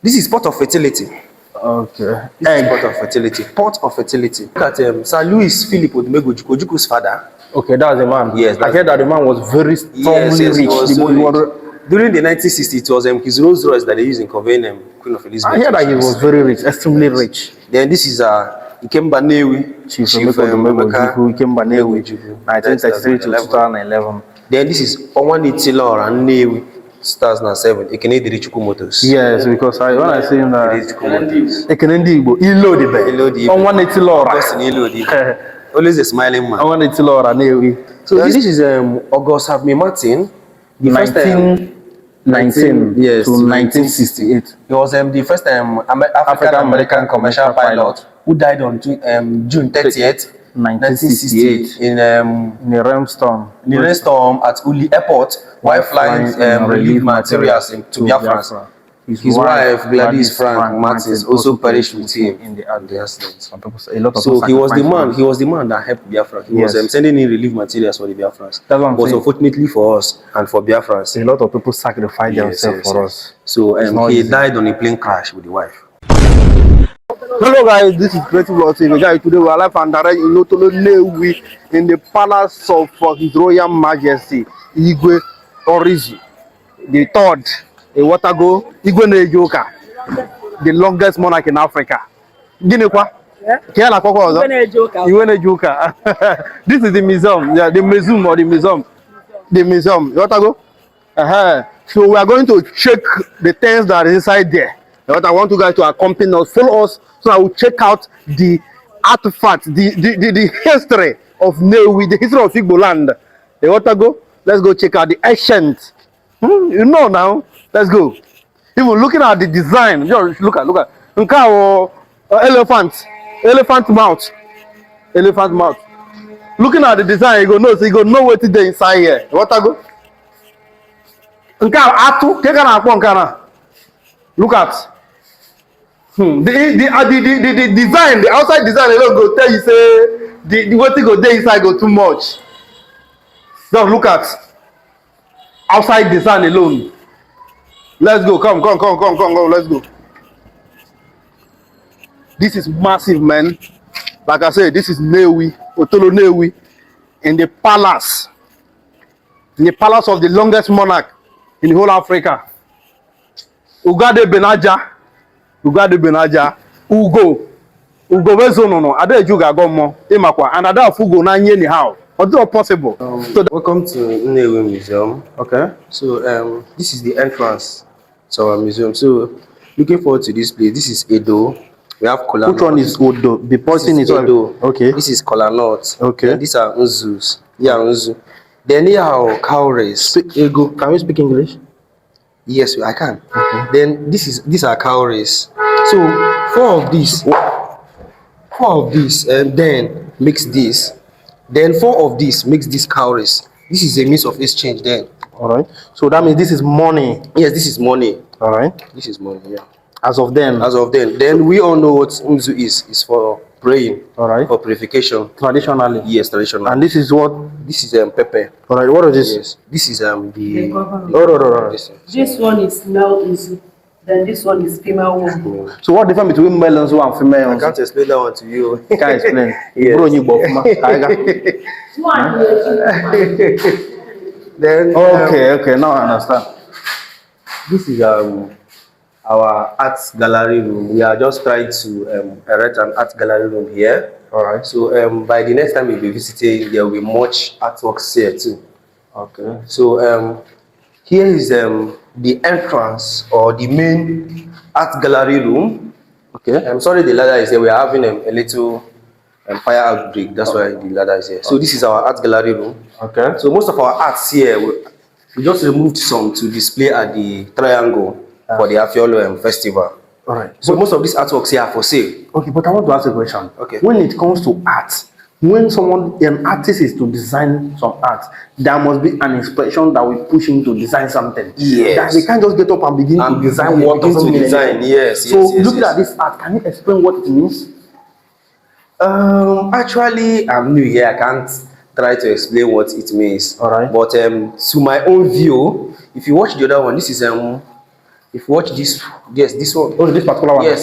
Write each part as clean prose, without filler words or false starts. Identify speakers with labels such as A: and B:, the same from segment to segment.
A: This is pot of fertility.
B: Okay.
A: This is pot of fertility. Pot of fertility. Look at Sir Louis Philip Odumegwu Ojukwu's father.
B: Okay, that's the man.
A: Yes,
B: I heard that the man was very strongly rich.
A: He was so rich. During the 1960s, it was his Rolls Royce that they used in conveying Queen of Elizabeth.
B: I heard that he was very rich, extremely rich.
A: Then this is Ikemba Nnewi,
B: Chief Ikemba Nnewi, 1933 to 2011.
A: Then this is Onwanitila and Nnewi, 2007. Ekene Dirichukwu Motors.
B: Yes, because when I see him that Ekene Igbo, Ilodibe,
A: Onwanitila. Always a smiling man.
B: Onwanitila Nnewi.
A: So this is August Havme Martin.
B: 1919
A: yes,
B: to 1968.
A: He was the first African-American commercial pilot who died on June 30th, 1968 in a
B: rainstorm.
A: In a rainstorm at Uli Airport while flying relief materials to Biafra. His wife, Gladys Frank Martins, also perished with him in the accident. So he was the man that helped Biafra. He was sending in relief materials for the Biafrans. But unfortunately for us and for Biafrans,
B: a lot of people sacrificed themselves for us.
A: So he died on a plane crash with the wife.
B: Hello guys, this is Creative Lord TV. Guys, today we are live and direct in Nnewi in the palace of His Royal Majesty Igwe Orizu the third. A water go, Igwe Nejoka, the longest monarch in Africa. Guinea kwa? Igwe Nejoka. This is the museum, the museum or the museum. The museum. Water go? So we are going to check the things that are inside there. What I want you guys to accompany us, follow us, so I will check out the artifacts, the history of Nnewi, the history of Igbo land. The water go? Let's go check out the ancient. You know now. Let's go. Even looking at the design, just look at elephant mouth. Looking at the design, you go know what is inside here. What I go? Look at the design, the outside design. They don't go tell you say the what you go there inside go too much. Just look at outside design alone. Let's go. Come. Let's go. This is massive, man. Like I said, this is Nnewi, Otolo Nnewi, in the palace of the longest monarch in the whole Africa. Ugade Benaja, Ugo Bezonono, Ade Juga Gomo, Emakwa, and Ada Fugo na nyeni how. Although possible.
A: Welcome to Nnewi Museum.
B: Okay.
A: So this is the entrance to our museum. So looking forward to this place. This is Edo. We have Kola.
B: Which one is Odo? The person is
A: Edo.
B: Okay.
A: This is Kola North.
B: Okay.
A: Then these are Nzus. Yeah, Nzu. Then here are cowries.
B: Ego. Can you speak English?
A: Yes, I can.
B: Okay.
A: Then these are cowries. So four of these, and then mix this. Then four of these makes this cowries. This is a means of exchange then.
B: All right. So that means this is money.
A: Yes, this is money.
B: All right.
A: This is money, yeah.
B: As of then.
A: Then we all know what Nzu is. It's for praying.
B: All right.
A: For purification.
B: Traditionally.
A: Yes, traditionally.
B: And this is what?
A: This is pepper.
B: All right. What is this?
A: Yes. This is the.
C: This one is now Nzu. Then this one is female one.
B: So what difference between male and female?
A: I can't explain that one to you.
B: Can't explain.
A: Yes. Then
B: okay, now I understand.
A: This is our art gallery room. We are just trying to erect an art gallery room here.
B: All right.
A: So by the next time you'll be visiting, there will be much artworks here too.
B: Okay.
A: So here is the entrance or the main art gallery room.
B: Okay.
A: I'm sorry the ladder is here. We are having a little fire outbreak. That's why the ladder is here. So this is our art gallery room.
B: Okay.
A: So most of our arts here, we just removed some to display at the Triangle for the Afiolo Festival.
B: All right.
A: So most of these artworks here are for sale.
B: Okay, but I want to ask a question.
A: Okay.
B: When it comes to art, when an artist is to design some art, there must be an inspiration that will push him to design something.
A: Yes.
B: That they can't just get up and begin to design what doesn't mean anything.
A: Yes.
B: So looking at this art, can you explain what it means?
A: Actually, I'm new here. I can't try to explain what it means.
B: All right.
A: But to my own view, if you watch the other one, this is If you watch this, yes, this one.
B: Oh, this particular one.
A: Yes.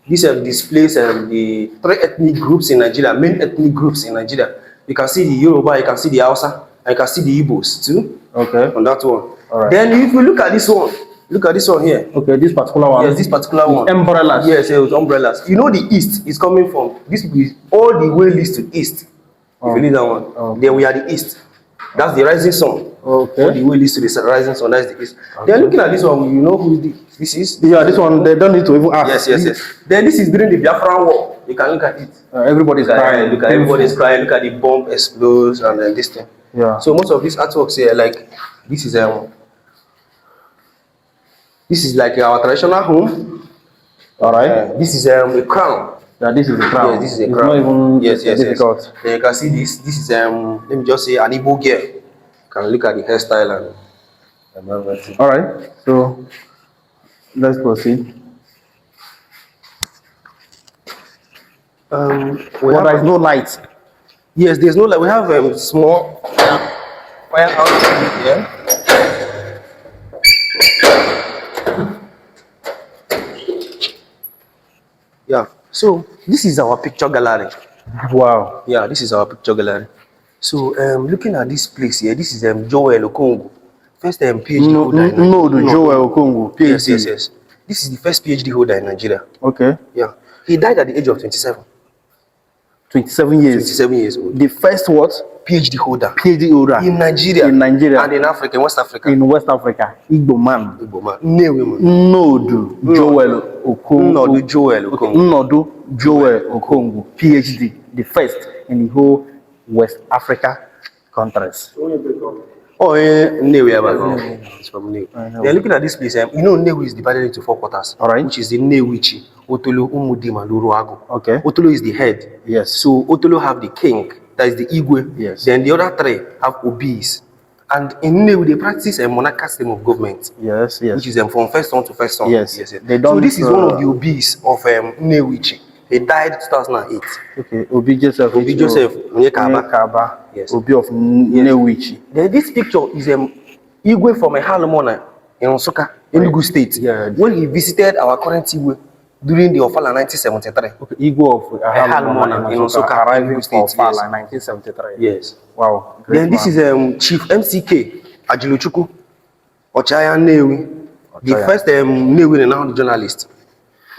A: This displays the three ethnic groups in Nigeria, main ethnic groups in Nigeria. You can see the Yoruba, you can see the Hausa, and you can see the Igbos too.
B: Okay.
A: On that one.
B: All right.
A: Then if you look at this one, look at this one here.
B: Okay, this particular one.
A: Yes, this particular one.
B: Umbrellas.
A: Yes, with umbrellas. You know the east is coming from this is all the way leads to east. If you leave that one, then we are the east. That's the rising sun.
B: Okay.
A: All the way leads to the rising sun. That's the east. Okay. Then looking at this one, you know who this is?
B: Yeah, this one they don't need to even ask.
A: Yes. Then this is during the Biafran War. You can look at it.
B: Everybody's crying.
A: Look at everybody's crying. Look at the bomb explodes and then this thing.
B: Yeah.
A: So most of these artworks here, like this is like our traditional home.
B: All right.
A: This is a crown.
B: Yeah, this is the crown.
A: Yes, this is a
B: it's
A: crown.
B: Not even
A: yes.
B: difficult.
A: Then you can see this. This is let me just say an Igbo girl. You can look at the hairstyle and everything.
B: All right. So let's proceed. There is no light.
A: Yes, there's no light. We have small firehouse here. Yeah. So this is our picture gallery.
B: Wow.
A: Yeah, this is our picture gallery. So looking at this place here, this is Joel Okongo. First PhD holder.
B: Joel Okongo. PhD.
A: Yes. This is the first PhD holder in Nigeria.
B: Okay.
A: Yeah. He died at the age of 27.
B: 27 years.
A: 27 years old.
B: The first what?
A: PhD holder.
B: PhD holder.
A: In Nigeria.
B: In Nigeria.
A: And in Africa, in West Africa.
B: In West Africa. Igbo man.
A: Nnewi man.
B: Nnodu Joel Okongo.
A: Nnodu Joel Okongo.
B: Nnodu Joel Okongo. PhD. The first in the whole West Africa countries.
A: Oh, Nnewi about it's from Nnewi. They're looking at this place. You know, Nnewi is divided into 4 quarters.
B: All right.
A: Which is the Nnewichi, Otolo, Umudima, Luruago.
B: Okay.
A: Otolo is the head.
B: Yes.
A: So Otolo have the king, that is the Igwe.
B: Yes.
A: Then the other 3 have Obis. And in Nnewi, they practice a monarchical system of government.
B: Yes.
A: Which is from first son to first son.
B: Yes.
A: They don't, so this is one of the Obis of Nnewichi. He died 2008.
B: Okay. Obi Joseph.
A: Onyekaba. Yes.
B: Obi of Nnewichi.
A: Then this picture is Igwe from a Halomona in Nsukka, Enugu State.
B: Yeah.
A: When he visited our current Igwe during the Ofala 1973.
B: Okay. Igwe of
A: Halomona in Nsukka,
B: arriving
A: Enugu State.
B: Ofala 1973.
A: Yes.
B: Wow.
A: Then this is Chief MCK Ajilochukwu Ochaya Nnewi, the first Nnewi renowned journalist.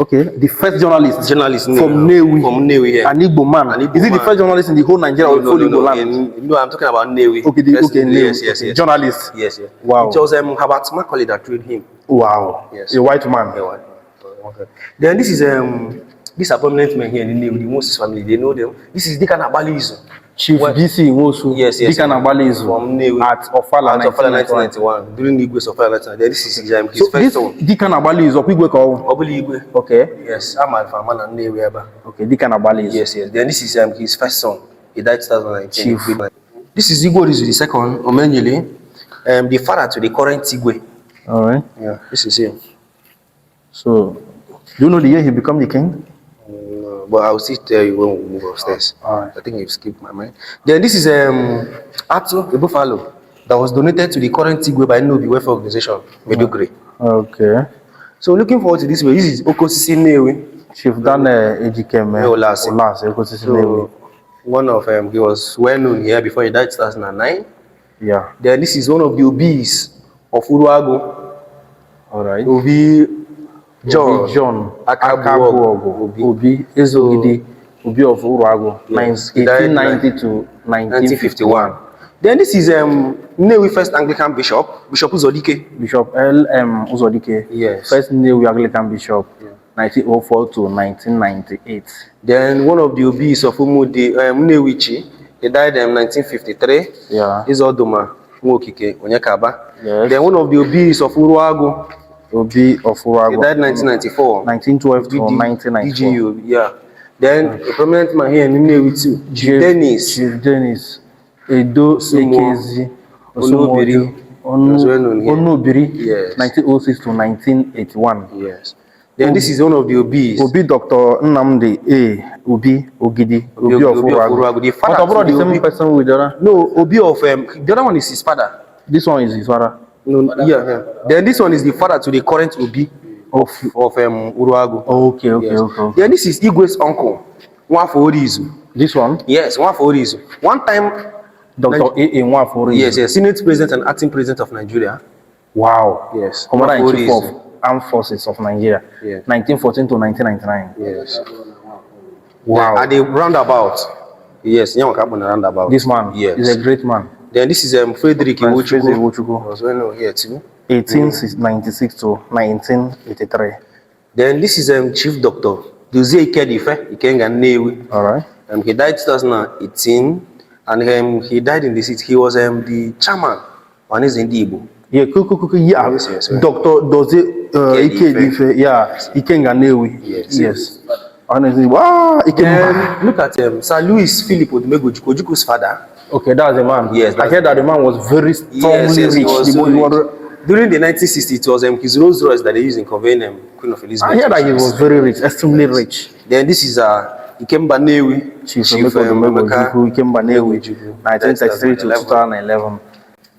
B: Okay, the first journalist
A: from Nnewi. From Nnewi, yeah.
B: An Igbo man. Is it the first journalist in the whole Nigeria or full Igbo land?
A: No, I'm talking about Nnewi.
B: Okay, Nnewi.
A: Yes.
B: Journalist.
A: Yes.
B: Wow.
A: It was Herbert Macaulay that trained him.
B: Wow.
A: Yes.
B: A white man.
A: Okay. Then this is this prominent man here in Nnewi, the Moses family. They know them. This is Deacon Abalizu.
B: Chief BC Nwosu.
A: Yes.
B: Deacon Abalizu.
A: From Nnewi.
B: At Ofala
A: 1991. During the Igwe's Ofala 1991. Then this is his first son.
B: Deacon Abalizu of Igwe Kawo.
A: Obuli Igwe.
B: Okay.
A: Yes. I'm a farmer and Nnewi Eba.
B: Okay. Deacon Abalizu.
A: Yes. Then this is his first son. He died 2019. Chief. This is Igwe Rizu the second, Omenyele. The father to the current Igwe.
B: All right.
A: Yeah. This is him.
B: So, do you know the year he became the king?
A: No, but I'll still tell you when we move upstairs.
B: All right.
A: I think you've skipped my mind. Then this is Atu, the buffalo, that was donated to the current Igwe by Nnobi Welfare Organization, Medugri.
B: Okay.
A: So looking forward to this way. This is Okosisi Nnewi.
B: Chief Dan Ejikeme
A: Olase.
B: Okosisi Nnewi.
A: One of he was well known here before he died in 2009.
B: Yeah.
A: Then this is one of the Obis of Uruago.
B: All right.
A: Obi John
B: Akabuogo. Obi Ezogidi. Obi of Uruago. 1890 to 1951.
A: Then this is Nnewi first Anglican Bishop, Bishop Uzodike.
B: Bishop L.M. Uzodike.
A: Yes.
B: First Nnewi Anglican Bishop, 1904 to 1998.
A: Then one of the Obis of Nnewichi, he died in 1953.
B: Yeah.
A: Izodoma Nwokike Onyekaba.
B: Yes.
A: Then one of the Obis of Uruago,
B: Obi of Uruago.
A: he died in 1994.
B: 1912 to 1994.
A: DGU, yeah. Then a prominent man here in Nnewi too, Chief
B: Dennis. Edo Ekezi
A: Onubiri.
B: Onubiri.
A: Yes.
B: 1906 to 1981.
A: Yes. Then this is one of the Obis.
B: Obi Dr. Nnamdi A. Obi Ogidi. Obi of Uruago.
A: The
B: But
A: father
B: the same person with the other?
A: No, Obi of the other one is his father.
B: This one is his father.
A: No, yeah. Then this one is the father to the current Obi of Uruagu.
B: Okay, okay,
A: Yes.
B: okay.
A: Then this is Igwe's uncle, one for Orizu.
B: This one?
A: Yes, one for Orizu. One time,
B: Dr. A. Nwafori.
A: yes, yes, Senate President and Acting President of Nigeria.
B: Wow.
A: Yes.
B: Commander-in-Chief of Armed Forces of Nigeria.
A: Yeah.
B: 1914 to 1999.
A: Yes.
B: Wow.
A: At the roundabout. Yes, roundabout.
B: This man
A: yes.
B: is a great man.
A: Then this is Frederick
B: Iwochukwu.
A: Was well known here too.
B: 1896 to 1983.
A: Then this is Chief Doctor Dozie Ikedife Ikenga Nnewi.
B: All right.
A: He died 2018, and he died in the city. He was the chairman on his Igbo.
B: Yeah, yeah.
A: Yes.
B: Dr. Dozie Ikedife. Yeah, Ikenga Nnewi. Yes. Honestly, wow.
A: Look at Sir Louis Philip Odumegwu Ojukwu's father.
B: Okay, that's the man.
A: Yes,
B: I heard that the man was very strongly rich.
A: He was so rich. During the 1960s, it was his Rolls Royce that they used in conveying Queen of Elizabeth.
B: I heard that he was very rich, extremely rich.
A: Then this is Ikemba Nnewi,
B: Chief Ikemba Nnewi, 1933 to 2011.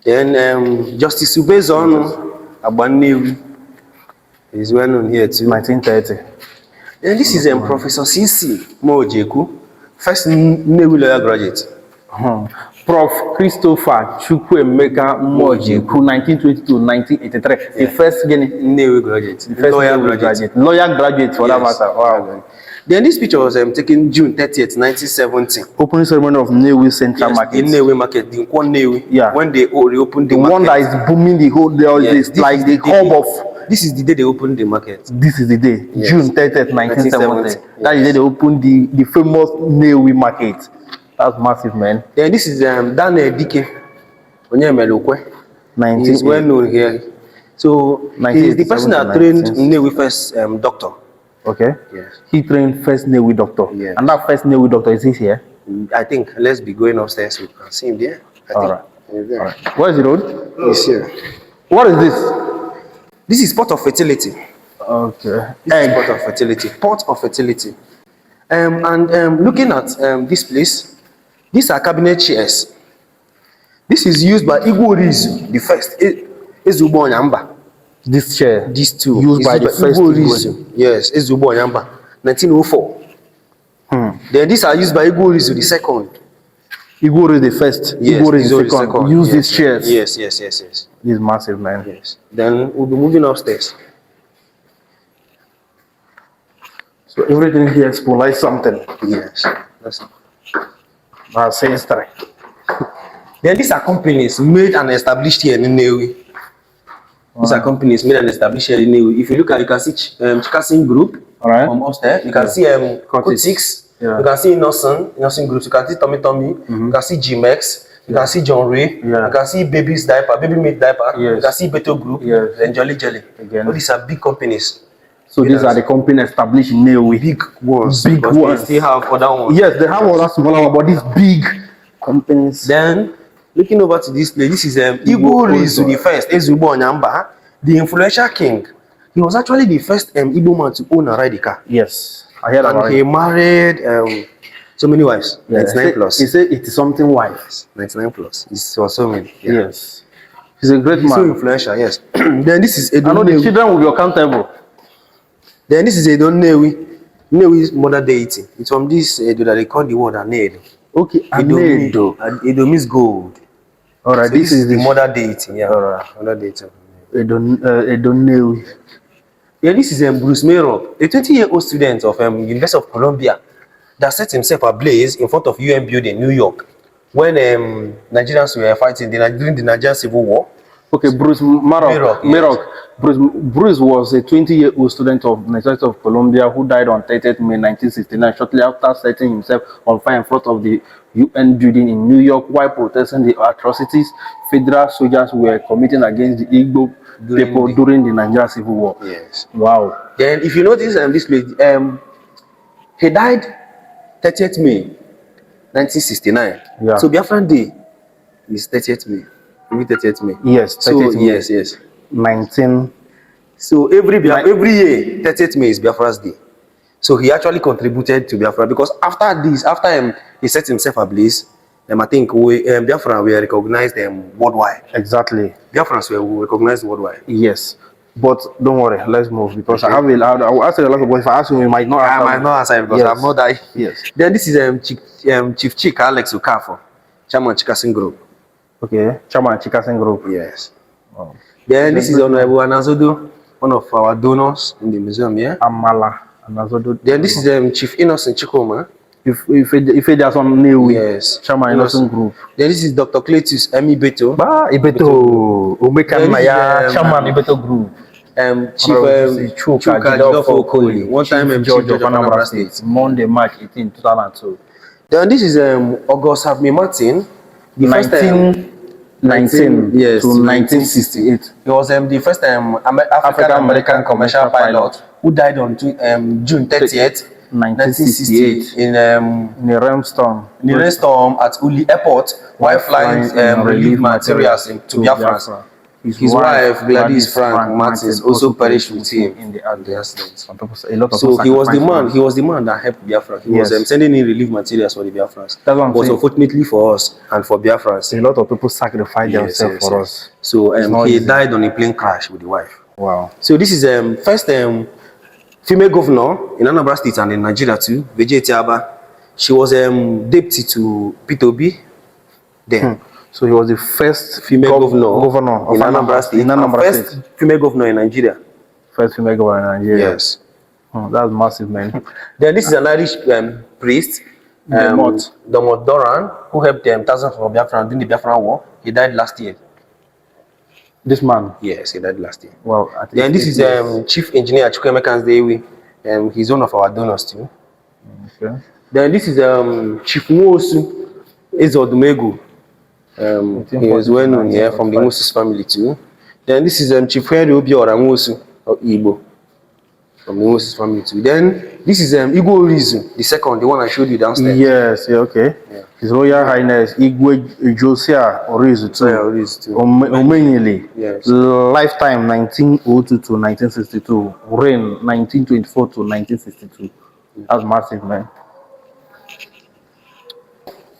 A: Then Justice Ubezonu Agbanewi is well known here too.
B: 1930.
A: Then this is Professor C.C. Mojeku, first Nnewi lawyer graduate.
B: Prof. Christopher Chukwuemeka Mojeku, 1920 to 1983. The first
A: Nnewi graduate.
B: The first lawyer graduate. Lawyer graduate for that matter. Wow.
A: Then this picture was taken June 30th, 1970.
B: Opening ceremony of Nnewi Central Market.
A: The Nnewi market, the one Nnewi.
B: Yeah.
A: When they reopened the
B: one
A: market.
B: that is booming the whole day.
A: Yes,
B: This like the hub of.
A: This is the day they opened the market.
B: This is the day.
A: Yes.
B: June 30th, 1970.
A: Yes.
B: That is the day they opened the famous Nnewi market. That's massive, man.
A: Then this is Daniel Dike. He's well known here. So he's the person that trained Nnewi first doctor.
B: Okay.
A: Yes.
B: He trained first Nnewi doctor.
A: Yes.
B: And that first Nnewi doctor is here.
A: I think let's be going upstairs. We can see him there.
B: All right. Where is the road?
A: He's here.
B: What is this?
A: This is Port of Fertility.
B: Okay.
A: This is Port of Fertility. Port of Fertility. Looking at this place, these are cabinet chairs. This is used by Igbo Rizu, the first. Ezugbo Onyamba.
B: This chair.
A: These two.
B: Used by the first
A: Igbo Rizu. Yes, Ezugbo Onyamba. 1904. Then these are used by Igbo Rizu, the second.
B: Igbo Rizu the first.
A: Yes,
B: Igbo Rizu the second. Use these chairs.
A: Yes.
B: This is massive, man.
A: Yes. Then we'll be moving upstairs.
B: So everything here symbolize something.
A: Yes. That's it.
B: That's history.
A: Then these are companies made and established here in Nnewi. These are companies made and established here in Nnewi. If you look at, you can see Chikasin Group from upstairs. You can see Kotix. You can see Nursing Groups. You can see Tommy. You can see Gmex. You can see John Ray. You can see Baby's Diaper, Baby Made Diaper. You can see Beto Group. Then Jolly Jelly. All these are big companies.
B: So these are the companies established in Nnewi.
A: Big ones.
B: Big ones.
A: They have other ones.
B: Yes, they have other smaller ones, but these big companies.
A: Then, looking over to this place, this is Igbo Rizu the first, Ezugbo Onyamba, the influential king. He was actually the first Igbo man to own a ride car.
B: Yes, I heard about
A: it. And he married so many wives, 99 plus.
B: He said it is something wives.
A: 99 plus. It was so many. Yeah.
B: Yes. He's a great man.
A: So influential, yes. Then this is
B: I know the children will be accountable.
A: Then this is Edo Nnewi. Nnewi's mother deity. It's from this Edo that they call the word Anedo.
B: Okay,
A: Edo. Edo means gold.
B: All right,
A: So this is the mother deity. Yeah, all right. Mother deity.
B: Edo Nnewi.
A: Yeah, this is Bruce Mayrock, a 20-year-old student of University of Columbia that set himself ablaze in front of UN building in New York when Nigerians were fighting during the Nigerian Civil War.
B: Okay, Bruce Mayrock.
A: Yes.
B: Bruce was a 20-year-old student of University of Columbia who died on 30th May 1969, shortly after setting himself on fire in front of the UN building in New York while protesting the atrocities federal soldiers were committing against the Igbo people during the Nigerian Civil War.
A: Yes.
B: Wow.
A: Then, if you notice this place, he died 30th May 1969.
B: Yeah.
A: So Biafran Day is 30th May. Every 30th May.
B: Yes. 30th May.
A: Yes.
B: 19.
A: So every year, 30th May is Biafra's Day. So he actually contributed to Biafra because after he set himself ablaze, I think Biafra we recognize them worldwide.
B: Exactly.
A: Biafrans were recognized worldwide.
B: Yes. But don't worry, let's move because I will ask you a lot of questions. If I ask you, you might not answer.
A: I might not answer because
B: Yes.
A: I'm not that.
B: Yes.
A: Then this is Chief Chika Alex Okafor, Chairman Chikasin Group.
B: Okay. Chairman Chikasen Group.
A: Yes. Oh. Then this is Honorable Anazodo, one of our donors in the museum here.
B: Amala. Anazodo.
A: Then this is Chief Innocent Chikoma.
B: If there's some Nnewi.
A: Yes.
B: Chairman Innocent Group.
A: Then this is Dr. Cletus Emi Beto.
B: Ibeto. Omeka Chairman Ibeto Group.
A: Chief Chuka Jidofo Okoli, one time Chief Judge of Anambra State.
B: Monday, March 18, 2002.
A: Then this is August Habme Martin, the first
B: 1919
A: yes,
B: to 1968.
A: He was the first African American commercial pilot who died on June 30th, 1968 in
B: a
A: rainstorm at Uli Airport while flying relief materials to Biafra. His wife Gladys Frank Martins also perished with him in the accident. So he was the man that helped Biafra. He was sending in relief materials for the Biafrans. But unfortunately for us and for Biafrans,
B: a lot of people sacrificed themselves for us.
A: So he died on a plane crash with the wife.
B: Wow.
A: So this is first female governor in Anambra State and in Nigeria too, Vijay Tiaba. She was deputy to Peter Obi then.
B: So he was the first
A: female governor
B: of
A: Anambra State. First female governor in Nigeria.
B: First female governor in Nigeria.
A: Yes.
B: That's massive, man.
A: Then this is an Irish priest, Domot Doran, who helped thousands of Biafran during the Biafran War. He died last year.
B: This man?
A: Yes, he died last year.
B: Well,
A: then this is Chief Engineer Chukwemeka Nnewi. He's one of our donors too.
B: Okay.
A: Then this is Chief Nwosu Ezodumegu. He was well known here from the Moses family too. Then this is Chief Henry Obiora Nwosu of Igbo from the Moses family too. Then this is Igbo Orizu, the second, the one I showed you downstairs.
B: Yes, yeah, okay. Yeah. His Royal Highness Igwe Josiah Orizu too. Omenyele.
A: Yes.
B: Lifetime 1902 to 1962. Reign 1924 to 1962. That's massive, man.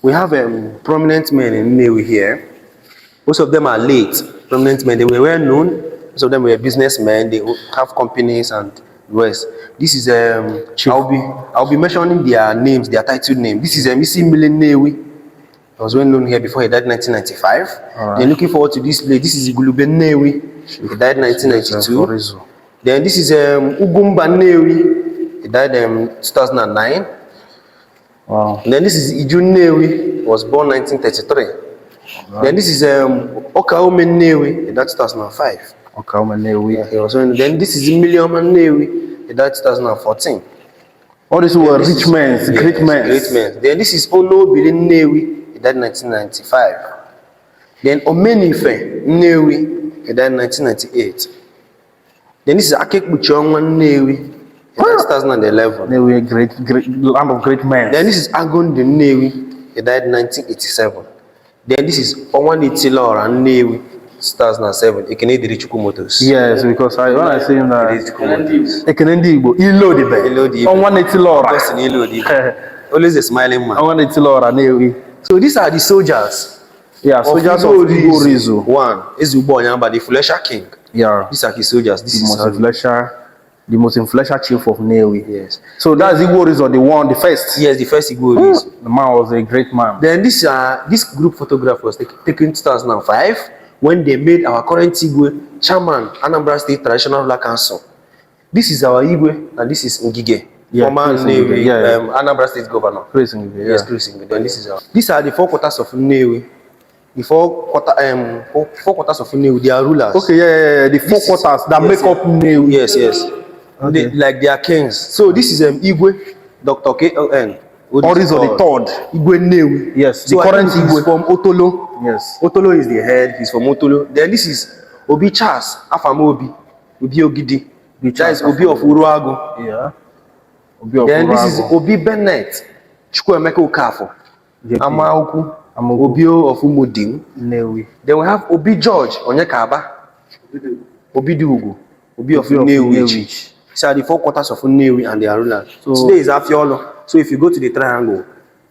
A: We have prominent men in Nnewi here. Most of them are late. Prominent men. They were well known. Most of them were businessmen. They have companies and the rest. This is I'll be mentioning their names, their title name. This is Isi Nnewi. He was well known here before he died in 1995. Right. They're looking forward to this place. This is Igulube Nnewi. He died in 1992. Then this is Ugumba Nnewi. He died in 2009.
B: Wow.
A: And then this is Iju Nnewi, was born 1933. Right. Then this is Okaome Nnewi, he died 2005.
B: Okaome Nnewi.
A: Yeah, he was then this is Milium Nnewi, he died 2014.
B: All these were rich men, great men.
A: Great men. Then this is Ono Bili Nnewi, he died 1995. Then Omenife Nnewi, he died 1998. Then this is Akekbuchonwa Nnewi. In 2011.
B: Nnewi, great land of great men.
A: Then this is Agon the Nnewi. He died in 1987. Then this is Onwani Tilora Nnewi, 2007. Ekene Dirichukwu Motors.
B: Yes, because when I see him that Ekene Igbo, Ilo the best. Onwani Tilora.
A: Just in Ilo the always a smiling man.
B: Onwani Tilora Nnewi.
A: So these are the soldiers.
B: Yeah, soldiers of Igbo Rizu.
A: One is Ubonyamba, the Fulesha King.
B: Yeah.
A: These are his soldiers. This is
B: the most influential chief of Nnewi.
A: Yes.
B: So that's Igbo Rizu, the first.
A: Yes, the first Igbo Rizu.
B: The man was a great man.
A: Then this group photograph was taken in 2005 when they made our current Igwe chairman, Anambra State Traditional Black Council. This is our Igwe and this is Ngige, former Nnewi, Anambra State governor.
B: Chris Ngige,
A: yes, Chris Ngige. Then these are the 4 quarters of Nnewi. The 4 quarters of Nnewi, they are rulers.
B: Okay, yeah. The 4 quarters that make up Nnewi.
A: Yes. Okay. They are kings. So this is Igwe, Dr. K.O.N.
B: Orizo the third.
A: Igwe Nnewi.
B: Yes.
A: So the current Igwe from Otolo.
B: Yes.
A: Otolo is the head. He's from Otolo. Then this is Obi Charles, Afamobi, Obi Ogidi. That is Obi of Uruago.
B: Yeah.
A: Then this is Obi Bennett, Chukwuemeka Okafor, Amaoku, Obi of Umudim.
B: Nnewi.
A: Then we have Obi George Onyekaba, Obi Dugu, Obi of Nnewi. These are the 4 quarters of Nnewi and their rulers. So today is Afiolo. So if you go to the triangle,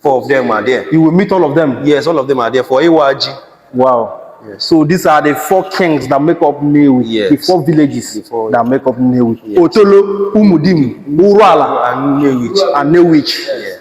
A: 4 of them are there.
B: You will meet all of them.
A: Yes, all of them are there. For Iwaji.
B: Wow.
A: Yes.
B: So these are the 4 kings that make up Nnewi.
A: Yes.
B: The 4 villages that make up Nnewi.
A: Yes.
B: Otolo, Umudim, Urala,
A: And Nnewi.
B: And Nnewi.